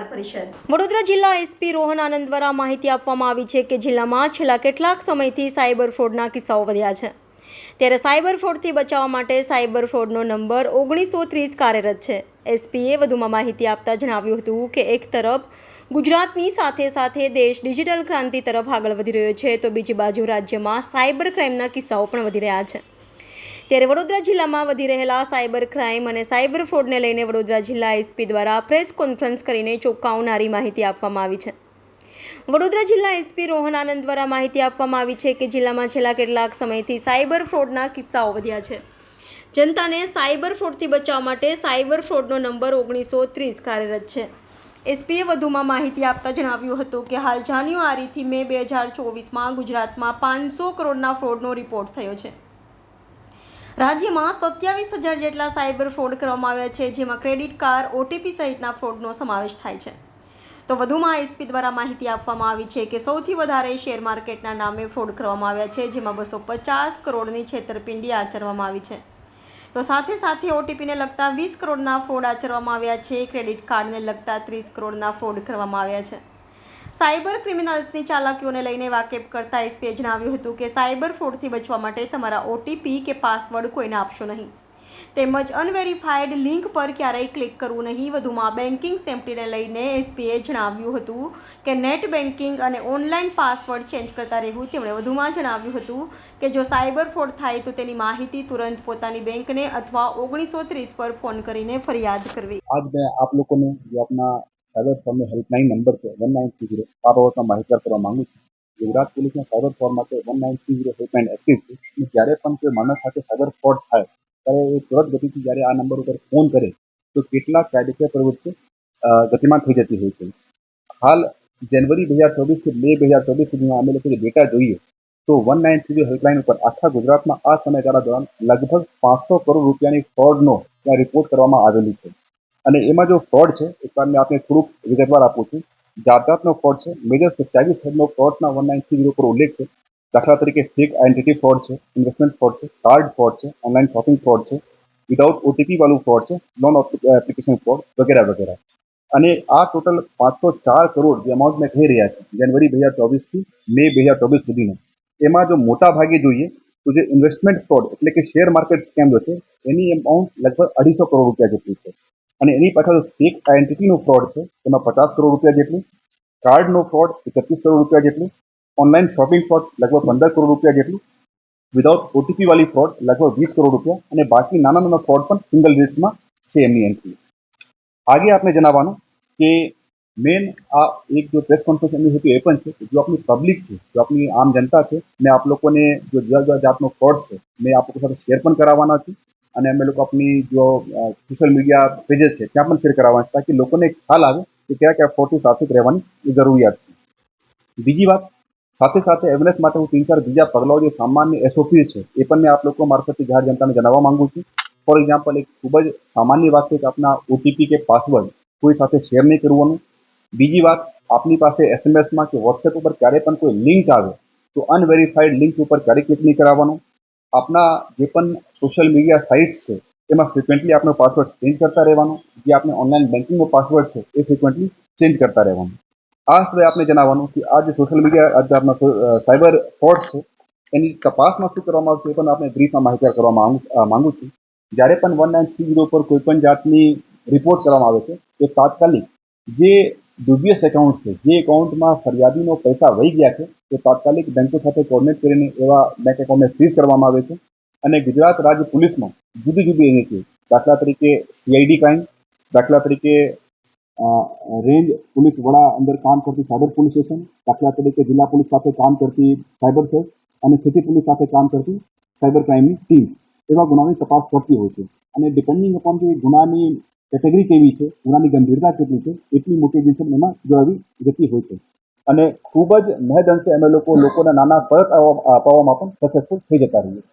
પત્રકાર પરિષદ। વડોદરા જિલ્લા એસપી રોહન આનંદ દ્વારા માહિતી આપવામાં આવી છે કે જિલ્લામાં છેલ્લા કેટલાક સમયથી સાયબર ફ્રોડના કિસ્સાઓ વધ્યા છે, ત્યારે સાયબર ફ્રોડથી બચાવવા માટે સાયબર ફ્રોડનો નંબર 1930 કાર્યરત છે। એસપીએ વધુમાં માહિતી આપતા જણાવ્યું હતું કે એક તરફ ગુજરાતની સાથે સાથે દેશ ડિજિટલ ક્રાંતિ તરફ આગળ વધી રહ્યો છે, તો બીજી બાજુ રાજ્યમાં સાયબર ક્રાઇમના કિસ્સાઓ પણ વધી રહ્યા છે। ત્યારે વડોદરા જિલ્લામાં વધી રહેલા સાયબર ક્રાઇમ અને સાયબર ફ્રોડને લઈને વડોદરા જિલ્લા એસપી દ્વારા પ્રેસ કોન્ફરન્સ કરીને ચોંકાવનારી માહિતી આપવામાં આવી છે। વડોદરા જિલ્લા એસપી રોહન આનંદ દ્વારા માહિતી આપવામાં આવી છે કે જિલ્લામાં છેલ્લા કેટલાક સમયથી સાયબર ફ્રોડના કિસ્સાઓ વધ્યા છે। જનતાને સાયબર ફ્રોડથી બચાવવા માટે સાયબર ફ્રોડનો નંબર 1930 કાર્યરત છે। એસપીએ વધુમાં માહિતી આપતા જણાવ્યું હતું કે હાલ જાન્યુઆરીથી મે 2024માં ગુજરાતમાં 500 કરોડના ફ્રોડનો રિપોર્ટ થયો છે। રાજ્યમાં 27,000 જેટલા સાયબર ફ્રોડ કરવામાં આવ્યા છે, જેમાં ક્રેડિટ કાર્ડ, ઓટીપી સહિતના ફ્રોડનો સમાવેશ થાય છે। તો વધુમાં એસપી દ્વારા માહિતી આપવામાં આવી છે કે સૌથી વધારે શેર માર્કેટના નામે ફ્રોડ કરવામાં આવ્યા છે, જેમાં 250 કરોડની છેતરપિંડી આચરવામાં આવી છે। તો સાથે સાથે ઓટીપીને લગતા 20 કરોડના ફ્રોડ આચરવામાં આવ્યા છે। ક્રેડિટ કાર્ડને લગતા 30 કરોડના ફ્રોડ કરવામાં આવ્યા છે। સાયબર ક્રિમિનલ્સની ચાલાકીઓને લઈને વાકેફ કરતા એસપીએ જણાવ્યું હતું કે સાયબર ફ્રોડથી બચવા માટે તમારા ઓટીપી કે પાસવર્ડ કોઈને આપશો નહીં, તેમજ અનવેરિફાઈડ લિંક પર ક્યારેય ક્લિક કરવું નહીં। વધુમાં બેન્કિંગ સેફ્ટીને લઈને એસપીએ જણાવ્યું હતું કે નેટ બેન્કિંગ અને ઓનલાઈન પાસવર્ડ ચેન્જ કરતા રહેવું। તેમણે વધુમાં જણાવ્યું હતું કે જો સાયબર ફ્રોડ થાય તો તેની માહિતી તુરંત પોતાની બેંકને અથવા 1930 પર ફોન કરીને ફરિયાદ કરવી। आज मैं आप लोगों ने जो अपना साइबर फ्रॉड में हेल्पलाइन नंबर है 1930 આ બાબતમાં માહિતગાર કરવા માંગુ છું। ગુજરાત પોલીસના સાયબર ફ્રોડ માટે 1930 હેલ્પલાઇન એક્ટિવ છે અને જ્યારે પણ કોઈ માણસ સાથે સાયબર ફ્રોડ થાય ત્યારે એ તુરંત ગતિથી જ્યારે આ નંબર ઉપર ફોન કરે તો કેટલાક કાયદેસર પ્રવૃત્તિઓ ગતિમાન થઈ જતી હોય છે। હાલ જાન્યુઆરી 2024 થી મે 2024 સુધીમાં અમે લોકો જે ડેટા જોઈએ તો 1930 હેલ્પલાઇન ઉપર આખા ગુજરાતમાં આ સમયગાળા દરમિયાન લગભગ 500 કરોડ રૂપિયાની ફ્રોડનો ત્યાં રિપોર્ટ કરવામાં આવેલું છે। અને એમાં જો ફ્રોડ છે એક વાર મેં આપને થોડુંક વિગતવાર આપું છું। જાતજાતનો ફ્રોડ છે, મેજર 27 હેડનો ફ્રોડના 1930 ઉપર ઉલ્લેખ છે। દાખલા તરીકે ફેક આઈડેન્ટિટી ફ્રોડ છે, ઇન્વેસ્ટમેન્ટ ફ્રોડ છે, કાર્ડ ફ્રોડ છે, ઓનલાઈન શોપિંગ ફ્રોડ છે, વિધાઉટ ઓટીપી વાળું ફ્રોડ છે, નોન એપ્લિકેશન ફ્રોડ વગેરે વગેરે। અને આ ટોટલ 504 કરોડ જે અમાઉન્ટ મેં કહી રહ્યા છે જાન્યુઆરી 2024 થી મે 2024 સુધીનો, એમાં જો મોટા ભાગે જોઈએ તો જે ઇન્વેસ્ટમેન્ટ ફ્રોડ એટલે કે શેર માર્કેટ સ્કેમ છે એની અમાઉન્ટ લગભગ 250 કરોડ રૂપિયા જેટલી છે। અને એની પાછળ ફેક આઈડેન્ટિટીનો ફ્રોડ છે તેમાં 50 કરોડ રૂપિયા જેટલું, કાર્ડનો ફ્રોડ 31 કરોડ રૂપિયા જેટલું, ઓનલાઈન શોપિંગ ફ્રોડ લગભગ 15 કરોડ રૂપિયા જેટલું, વિધાઉટ ઓટીપી વાળી ફ્રોડ લગભગ 20 કરોડ રૂપિયા અને બાકી નાના નાના ફ્રોડ પણ સિંગલ ડિજિટ્સમાં છે એમની એન્ટ્રી। આગે આપણે જણાવવાનું કે મેન આ એક જો પ્રેસ કોન્ફરન્સ એમની હતી એ પણ છે કે જો આપણી પબ્લિક છે, જો આપણી આમ જનતા છે, મેં આપ લોકોને જો જુદા જુદા જાતનો ફ્રોડ છે મેં આપ લોકો સાથે શેર પણ કરાવવાના છું અને અમે લોકો આપની જો સોશિયલ મીડિયા પેजेस છે ત્યાં પણ શેર કરાવવાના છે તાકી લોકોને ખ્યાલ આવે કે કયા કયા ફ્રોડથી સાવચેત રહેવાની જરૂરિયાત છે। બીજી વાત, સાથે સાથે અવેરનેસ માટે હું 3-4 બીજા પગલાઓ જે સામાન્ય એસઓપી છે એ પણ મેં આપ લોકો મારફતે જાહેર જનતાને જણાવવા માંગુ છું। ફોર એક્ઝામ્પલ એક ખૂબ જ સામાન્ય વાત છે કે આપના ઓટીપી કે પાસવર્ડ કોઈ સાથે શેર નહીં કરવાનું। બીજી વાત, આપની પાસે એસએમએસમાં કે વોટ્સએપ ઉપર ક્યારે પણ કોઈ લિંક આવે તો અનવેરિફાઈડ લિંક ઉપર ક્યારેય ક્લિક નહીં કરાવવાનું। આપના જે પણ સોશિયલ મીડિયા સાઇટ્સ છે એમાં ફ્રિક્વન્ટલી આપનો પાસવર્ડ ચેન્જ કરતા રહેવાનો। જે આપણે ઓનલાઈન બેન્કિંગનો પાસવર્ડ છે એ ફ્રિક્વન્ટલી ચેન્જ કરતા રહેવાનું। આ સિવાય આપણે જણાવવાનું કે આ જે સોશિયલ મીડિયા આપણા સાયબર ફ્રોડ છે એની તપાસમાં શું કરવામાં આવશે એ પણ આપણે બ્રીફમાં માહિતી કરવા માંગુ છું। જ્યારે પણ 1930 પર કોઈ પણ જાતની રિપોર્ટ કરવામાં આવે છે તો તાત્કાલિક જે ડુબિયસ એકાઉન્ટ છે, જે એકાઉન્ટમાં ફરિયાદીનો પૈસા વહી ગયા છે તો તાત્કાલિક બેંકો સાથે કોર્ડિનેટ કરીને એવા બેંક એકાઉન્ટને ફ્રીઝ કરવામાં આવે છે। અને ગુજરાત રાજ્ય પોલીસમાં જુદી જુદી એજન્સીઓ, દાખલા તરીકે સીઆઈડી ક્રાઇમ, દાખલા તરીકે રેન્જ પોલીસ વડા અંદર કામ કરતી સાયબર પોલીસ સ્ટેશન, દાખલા તરીકે જિલ્લા પોલીસ સાથે કામ કરતી સાયબર સેલ અને સિટી પોલીસ સાથે કામ કરતી સાયબર ક્રાઇમની ટીમ એવા ગુનાની તપાસ કરતી હોય છે। અને ડિપેન્ડિંગ અપોન કે ગુનાની કેટેગરી કેવી છે, ગુનાની ગંભીરતા કેટલી છે એટલી મોટી એજન્સી એમાં જોડાવી જતી હોય છે। અને ખૂબ જ મહદઅંશે અમે લોકોના નાના પરત અપાવવામાં પણ સક્સેસફુલ થઈ જતા રહીએ।